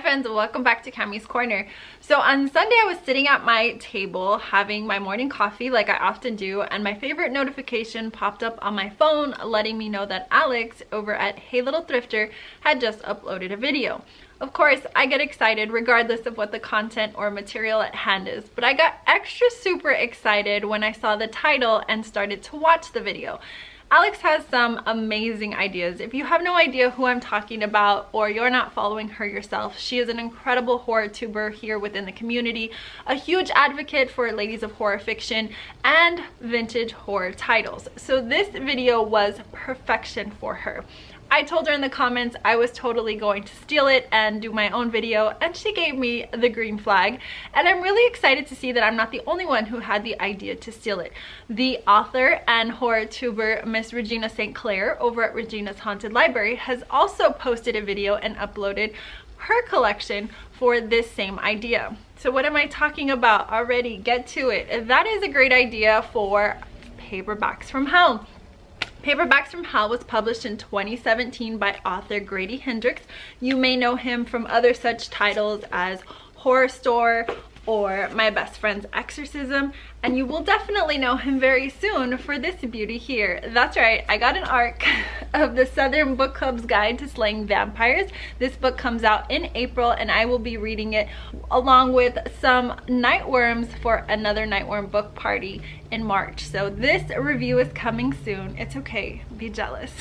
friends, welcome back to Cammie's Corner. So on Sunday I was sitting at my table having my morning coffee like I often do, and my favorite notification popped up on my phone letting me know that Alex over at Hey Little Thrifter had just uploaded a video. Of course, I get excited regardless of what the content or material at hand is, but I got extra super excited when I saw the title and started to watch the video. Alex has some amazing ideas. If you have no idea who I'm talking about or you're not following her yourself, she is an incredible horror tuber here within the community, a huge advocate for ladies of horror fiction and vintage horror titles. So this video was perfection for her. I told her in the comments I was totally going to steal it and do my own video, and she gave me the green flag, and I'm really excited to see that I'm not the only one who had the idea to steal it. The author and horror tuber Miss Regina St. Clair over at Regina's Haunted Library has also posted a video and uploaded her collection for this same idea. So what am I talking about already? Get to it. That is a great idea for Paperbacks from Hell. Paperbacks from Hell was published in 2017 by author Grady Hendrix. You may know him from other such titles as Horror Store or My Best Friend's Exorcism, and you will definitely know him very soon for this beauty here. That's right, I got an ARC of the Southern Book Club's Guide to Slaying Vampires. This book comes out in April and I will be reading it along with some Nightworms for another Nightworm book party in March. So this review is coming soon. It's okay, be jealous.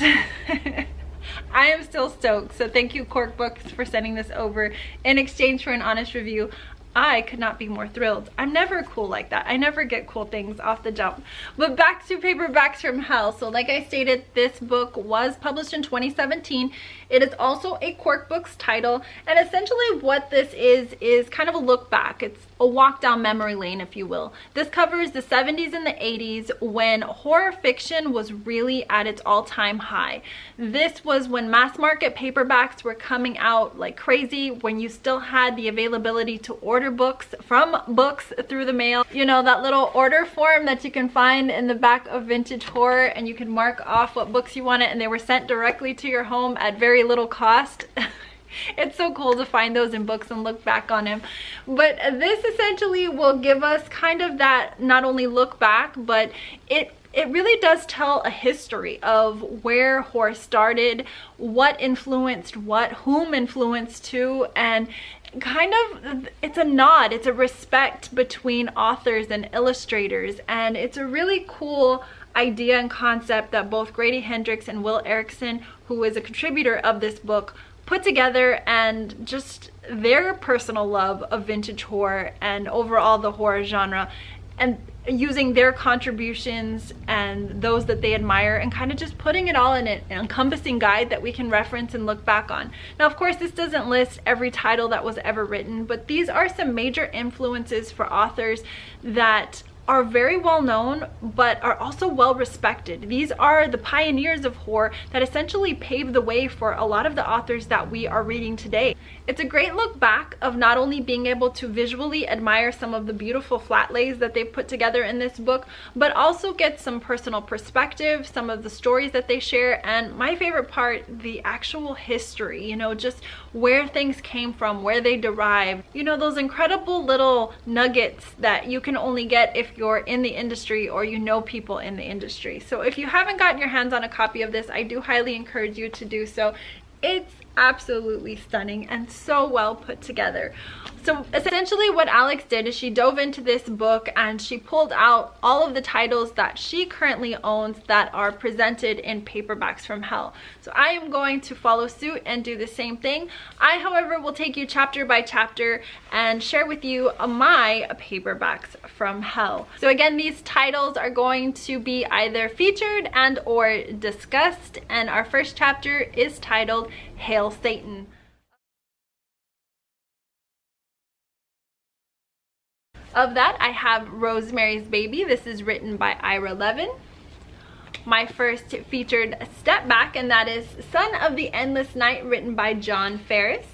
I am still stoked, so thank you Cork Books for sending this over in exchange for an honest review. I could not be more thrilled. I'm never cool like that. I never get cool things off the jump. But back to Paperbacks from Hell. So like I stated, this book was published in 2017. It is also a Cork Books title, and essentially what this is kind of a look back. It's a walk down memory lane, if you will. This covers the 70s and the 80s when horror fiction was really at its all-time high. This was when mass market paperbacks were coming out like crazy, when you still had the availability to order books from Books through the mail. You know, that little order form that you can find in the back of Vintage Horror, and you can mark off what books you wanted and they were sent directly to your home at very little cost. It's so cool to find those in books and look back on them. But this essentially will give us kind of that not only look back, but it really does tell a history of where horror started, what influenced what, whom influenced who, and kind of it's a nod, it's a respect between authors and illustrators, and it's a really cool idea and concept that both Grady Hendrix and Will Erickson, who is a contributor of this book, put together, and just their personal love of vintage horror and overall the horror genre, and using their contributions and those that they admire and kind of just putting it all in an encompassing guide that we can reference and look back on. Now, of course, this doesn't list every title that was ever written, but these are some major influences for authors that are very well known but are also well respected. These are the pioneers of horror that essentially paved the way for a lot of the authors that we are reading today. It's a great look back of not only being able to visually admire some of the beautiful flat lays that they've put together in this book, but also get some personal perspective, some of the stories that they share, and my favorite part, the actual history, you know, just where things came from, where they derived, you know, those incredible little nuggets that you can only get if you're in the industry or you know people in the industry. So if you haven't gotten your hands on a copy of this, I do highly encourage you to do so. It's absolutely stunning and so well put together. So essentially what Alex did is she dove into this book and she pulled out all of the titles that she currently owns that are presented in Paperbacks from Hell. So I am going to follow suit and do the same thing. I, however, will take you chapter by chapter and share with you my Paperbacks from Hell. So again, these titles are going to be either featured and or discussed, and our first chapter is titled Hail Satan. Of that, I have Rosemary's Baby. This is written by Ira Levin. My first featured step back, and that is Son of the Endless Night, written by John Ferris.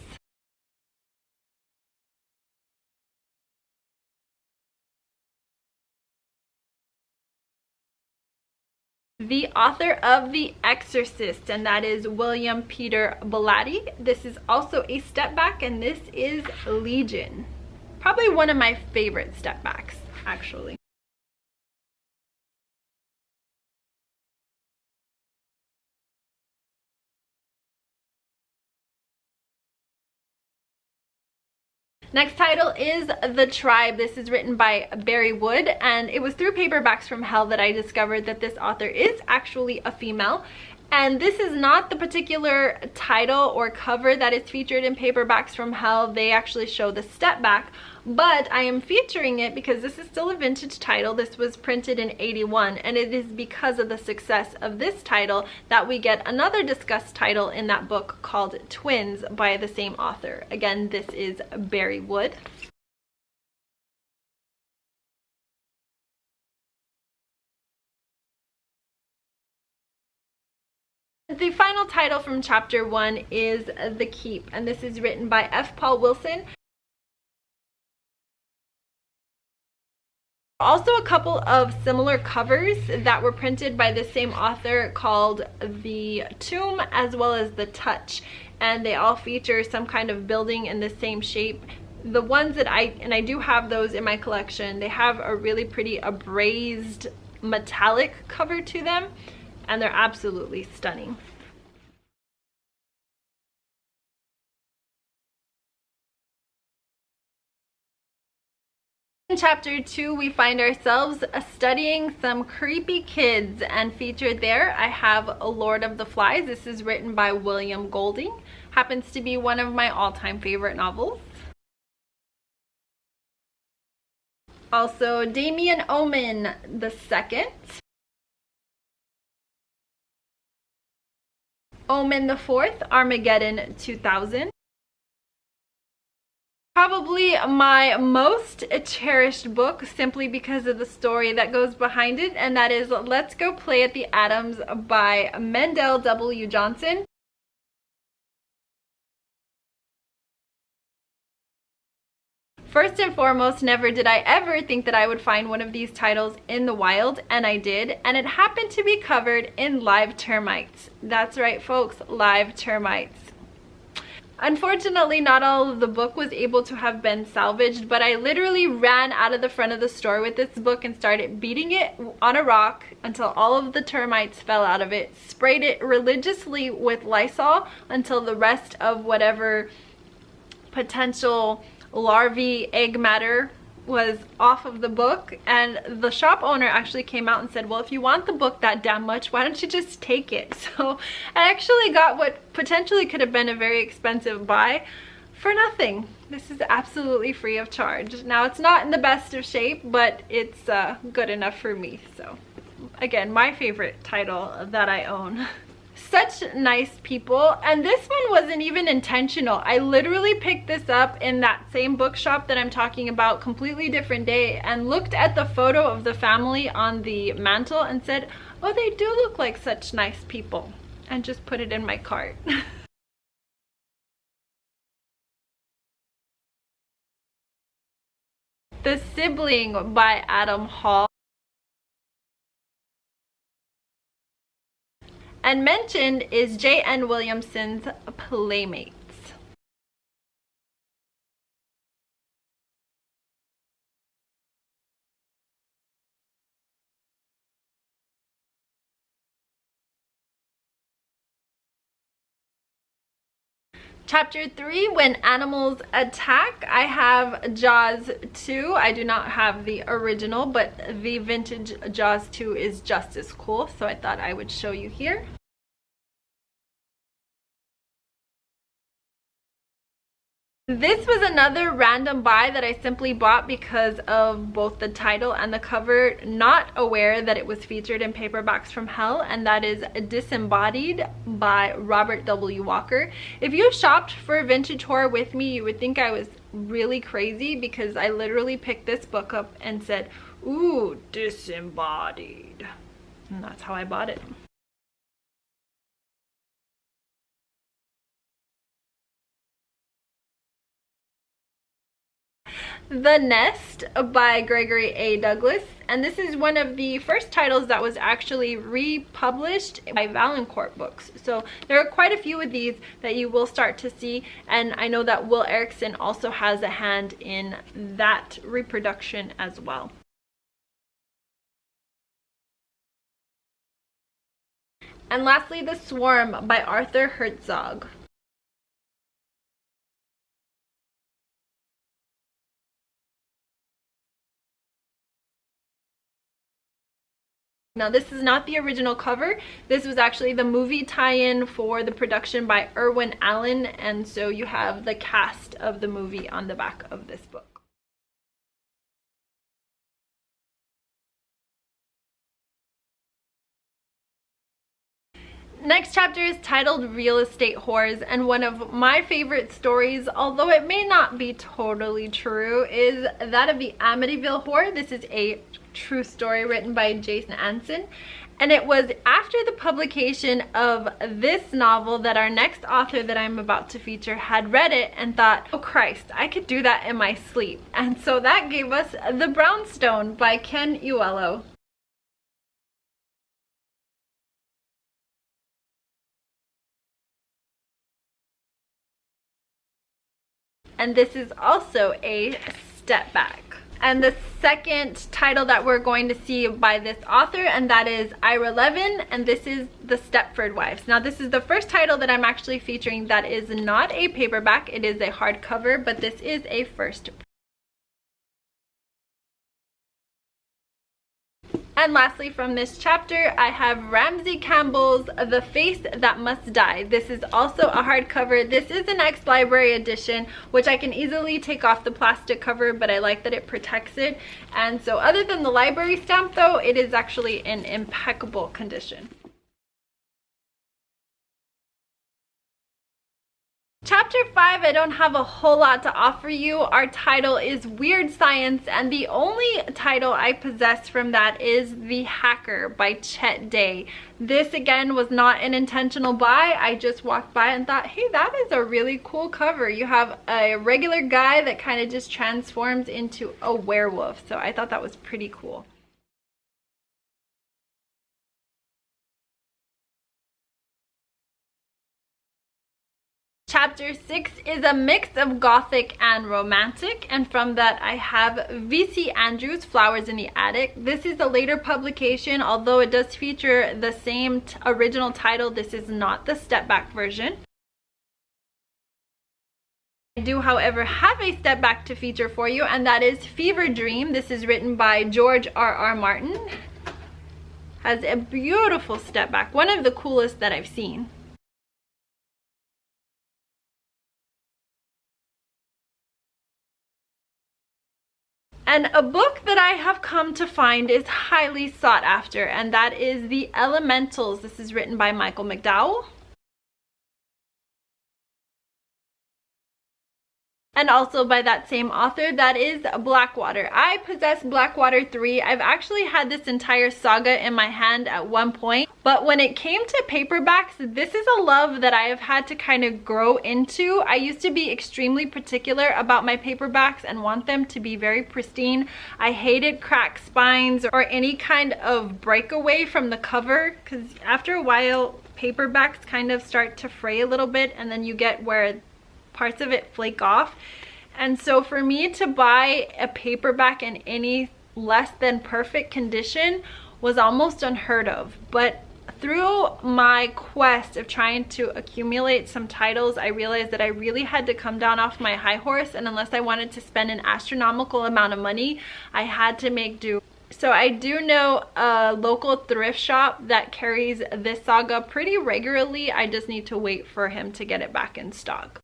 the author of The Exorcist, and that is William Peter Blatty. This is also a step back, and this is Legion. Probably one of my favorite step backs, actually. Next title is The Tribe. This is written by Barry Wood, and it was through Paperbacks from Hell that I discovered that this author is actually a female. And this is not the particular title or cover that is featured in Paperbacks from Hell. They actually show the step back, but I am featuring it because this is still a vintage title. This was printed in '81, and it is because of the success of this title that we get another discussed title in that book called Twins by the same author. Again, this is Barry Wood. The final title from chapter 1 is The Keep, and this is written by F. Paul Wilson. Also a couple of similar covers that were printed by the same author called The Tomb as well as The Touch, and they all feature some kind of building in the same shape. The ones that I do have those in my collection, they have a really pretty abrased metallic cover to them, and they're absolutely stunning. In chapter 2, we find ourselves studying some creepy kids, and featured there I have Lord of the Flies. This is written by William Golding. Happens to be one of my all-time favorite novels. Also Damien Omen II. Omen IV, Armageddon 2000. Probably my most cherished book simply because of the story that goes behind it, and that is Let's Go Play at the Atoms by Mendel W. Johnson. First and foremost, never did I ever think that I would find one of these titles in the wild, and I did, and it happened to be covered in live termites. That's right, folks, live termites. Unfortunately, not all of the book was able to have been salvaged, but I literally ran out of the front of the store with this book and started beating it on a rock until all of the termites fell out of it, sprayed it religiously with Lysol until the rest of whatever potential larvae egg matter was off of the book. And the shop owner actually came out and said, well, if you want the book that damn much, why don't you just take it? So I actually got what potentially could have been a very expensive buy for nothing. This is absolutely free of charge. Now, it's not in the best of shape, but it's good enough for me. So again, my favorite title that I own. Such nice people, and this one wasn't even intentional. I literally picked this up in that same bookshop that I'm talking about, completely different day, and looked at the photo of the family on the mantle and said, oh, they do look like such nice people, and just put it in my cart. The Sibling by Adam Hall. And mentioned is J.N. Williamson's Playmates. Chapter 3, When Animals Attack. I have Jaws 2. I do not have the original, but the vintage Jaws 2 is just as cool, so I thought I would show you here. This was another random buy that I simply bought because of both the title and the cover, not aware that it was featured in Paperbacks from Hell, and that is Disembodied by Robert W. Walker. If you shopped for vintage horror with me, you would think I was really crazy because I literally picked this book up and said, ooh, Disembodied. And that's how I bought it. The Nest by Gregory A. Douglas. And this is one of the first titles that was actually republished by Valancourt Books. So there are quite a few of these that you will start to see. And I know that Will Erickson also has a hand in that reproduction as well. And lastly, The Swarm by Arthur Herzog. Now this is not the original cover. This was actually the movie tie-in for the production by Irwin Allen, and so you have the cast of the movie on the back of this book. Next chapter is titled Real Estate Whores, and one of my favorite stories, although it may not be totally true, is that of the Amityville Whore. This is a true story written by Jason Anson, and it was after the publication of this novel that our next author that I'm about to feature had read it and thought, oh Christ, I could do that in my sleep. And so that gave us The Brownstone by Ken Uello. And this is also a step back. And the second title that we're going to see by this author, and that is Ira Levin, and this is The Stepford Wives. Now this is the first title that I'm actually featuring that is not a paperback, it is a hardcover, but this is a first. And lastly, from this chapter, I have Ramsey Campbell's The Face That Must Die. This is also a hardcover. This is an ex-library edition, which I can easily take off the plastic cover, but I like that it protects it. And so other than the library stamp though, it is actually in impeccable condition. Chapter 5, I don't have a whole lot to offer you. Our title is Weird Science, and the only title I possess from that is The Hacker by Chet Day. This again was not an intentional buy. I just walked by and thought, hey, that is a really cool cover. You have a regular guy that kind of just transforms into a werewolf, so I thought that was pretty cool. Chapter 6 is a mix of gothic and romantic, and from that I have V.C. Andrews' Flowers in the Attic. This is a later publication, although it does feature the same original title. This is not the step back version. I do, however, have a step back to feature for you, and that is Fever Dream. This is written by George R.R. Martin. Has a beautiful step back, one of the coolest that I've seen. And a book that I have come to find is highly sought after, and that is The Elementals. This is written by Michael McDowell. And also by that same author, that is Blackwater. I possess Blackwater 3. I've actually had this entire saga in my hand at one point, but when it came to paperbacks, this is a love that I have had to kind of grow into. I used to be extremely particular about my paperbacks and want them to be very pristine. I hated cracked spines or any kind of breakaway from the cover, because after a while, paperbacks kind of start to fray a little bit, and then you get where parts of it flake off. And so for me to buy a paperback in any less than perfect condition was almost unheard of. But through my quest of trying to accumulate some titles, I realized that I really had to come down off my high horse, and unless I wanted to spend an astronomical amount of money, I had to make do. So I do know a local thrift shop that carries this saga pretty regularly. I just need to wait for him to get it back in stock.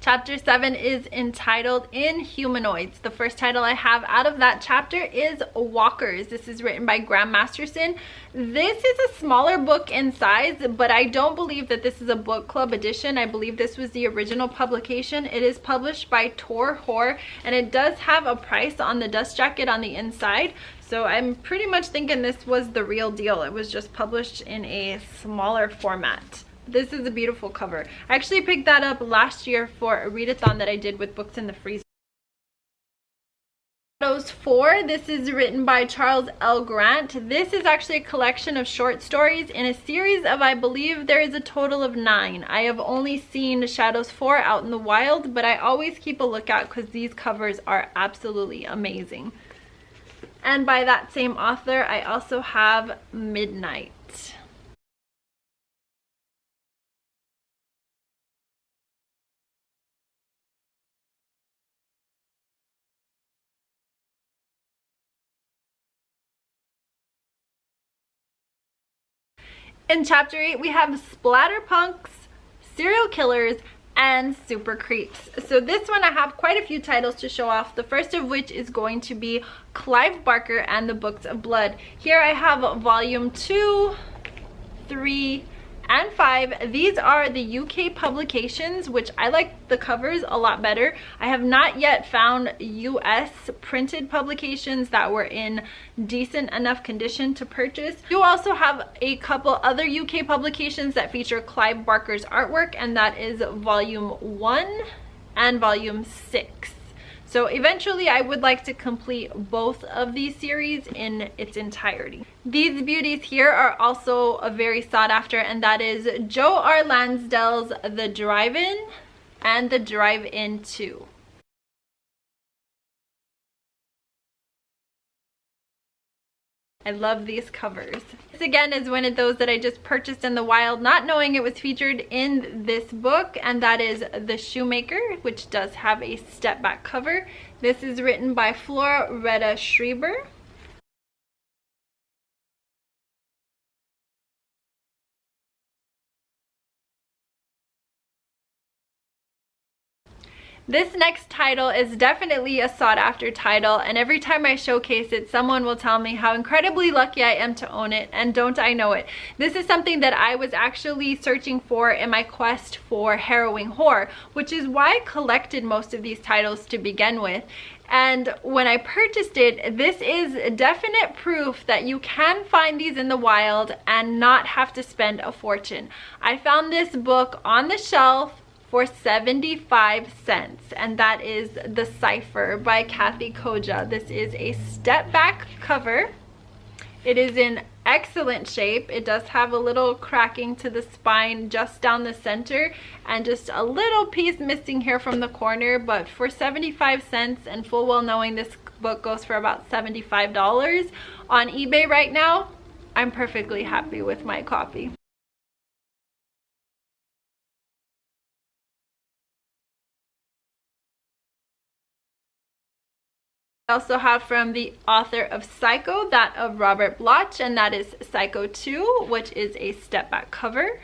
Chapter 7 is entitled Inhumanoids. The first title I have out of that chapter is Walkers. This is written by Graham Masterson. This is a smaller book in size, but I don't believe that this is a book club edition. I believe this was the original publication. It is published by Tor Horror, and it does have a price on the dust jacket on the inside. So I'm pretty much thinking this was the real deal. It was just published in a smaller format. This is a beautiful cover. I actually picked that up last year for a readathon that I did with Books in the Freezer. Shadows 4, this is written by Charles L. Grant. This is actually a collection of short stories in a series of, I believe there is a total of 9. I have only seen Shadows 4 out in the wild, but I always keep a lookout because these covers are absolutely amazing. And by that same author, I also have Midnight. In chapter 8, we have splatterpunks, serial killers, and super creeps. So this one I have quite a few titles to show off. The first of which is going to be Clive Barker and the Books of Blood. Here I have volume 2, 3, and 5. These are the UK publications, which I like the covers a lot better. I have not yet found US printed publications that were in decent enough condition to purchase. You also have a couple other UK publications that feature Clive Barker's artwork, and that is volume 1 and volume 6. So eventually I would like to complete both of these series in its entirety. These beauties here are also a very sought after, and that is Joe R. Lansdale's The Drive-In and The Drive-In 2. I love these covers. This again is one of those that I just purchased in the wild, not knowing it was featured in this book, and that is The Shoemaker, which does have a step back cover. This is written by Floretta Schreiber. This next title is definitely a sought after title, and every time I showcase it, someone will tell me how incredibly lucky I am to own it, and don't I know it. This is something that I was actually searching for in my quest for harrowing horror, which is why I collected most of these titles to begin with. And when I purchased it, this is definite proof that you can find these in the wild and not have to spend a fortune. I found this book on the shelf for 75 cents, and that is The Cipher by Kathy Koja. This is a step back cover. It is in excellent shape. It does have a little cracking to the spine just down the center and just a little piece missing here from the corner, but for 75 cents and full well knowing this book goes for about $75 on eBay right now, I'm perfectly happy with my copy. I also have from the author of Psycho, that of Robert Bloch, and that is Psycho 2, which is a step back cover.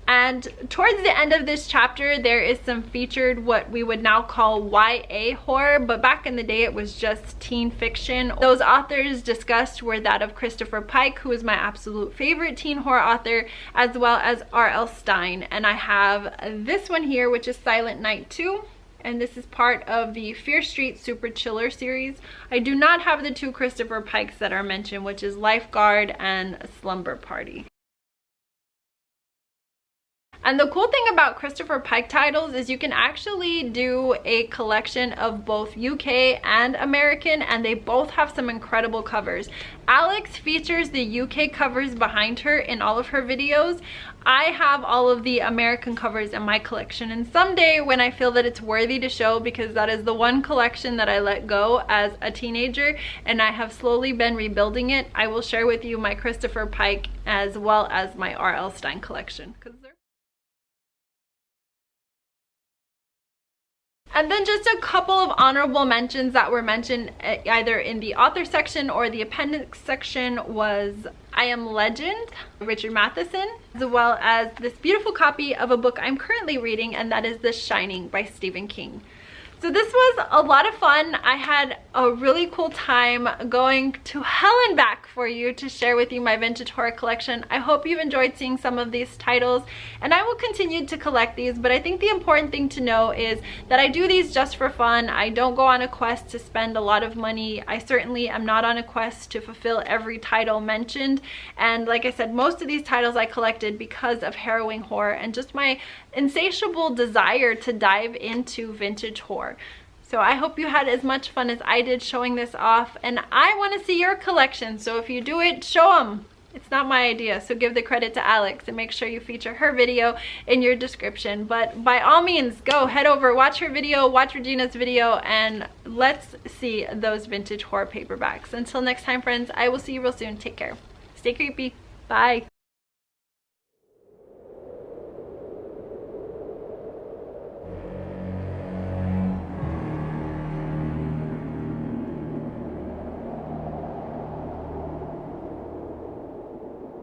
And towards the end of this chapter, there is some featured what we would now call YA horror, but back in the day it was just teen fiction. Those authors discussed were that of Christopher Pike, who is my absolute favorite teen horror author, as well as R.L. Stine. And I have this one here, which is Silent Night 2. And this is part of the Fear Street Super Chiller series. I do not have the two Christopher Pikes that are mentioned, which is Lifeguard and Slumber Party. And the cool thing about Christopher Pike titles is you can actually do a collection of both UK and American, and they both have some incredible covers. Alex features the UK covers behind her in all of her videos. I have all of the American covers in my collection, and someday when I feel that it's worthy to show, because that is the one collection that I let go as a teenager and I have slowly been rebuilding it, I will share with you my Christopher Pike as well as my R.L. Stine collection. And then just a couple of honorable mentions that were mentioned either in the author section or the appendix section was I Am Legend, Richard Matheson, as well as this beautiful copy of a book I'm currently reading, and that is The Shining by Stephen King. So this was a lot of fun. I had a really cool time going to hell and back for you to share with you my vintage horror collection. I hope you've enjoyed seeing some of these titles, and I will continue to collect these, but I think the important thing to know is that I do these just for fun. I don't go on a quest to spend a lot of money. I certainly am not on a quest to fulfill every title mentioned, and like I said, most of these titles I collected because of harrowing horror and just my insatiable desire to dive into vintage horror. So I hope you had as much fun as I did showing this off, and I want to see your collection, so if you do it, show them. It's not my idea, so give the credit to Alex and make sure you feature her video in your description. But by all means, go head over, watch her video, watch Regina's video, and let's see those vintage horror paperbacks. Until next time, friends, I will see you real soon. Take care. Stay creepy. Bye.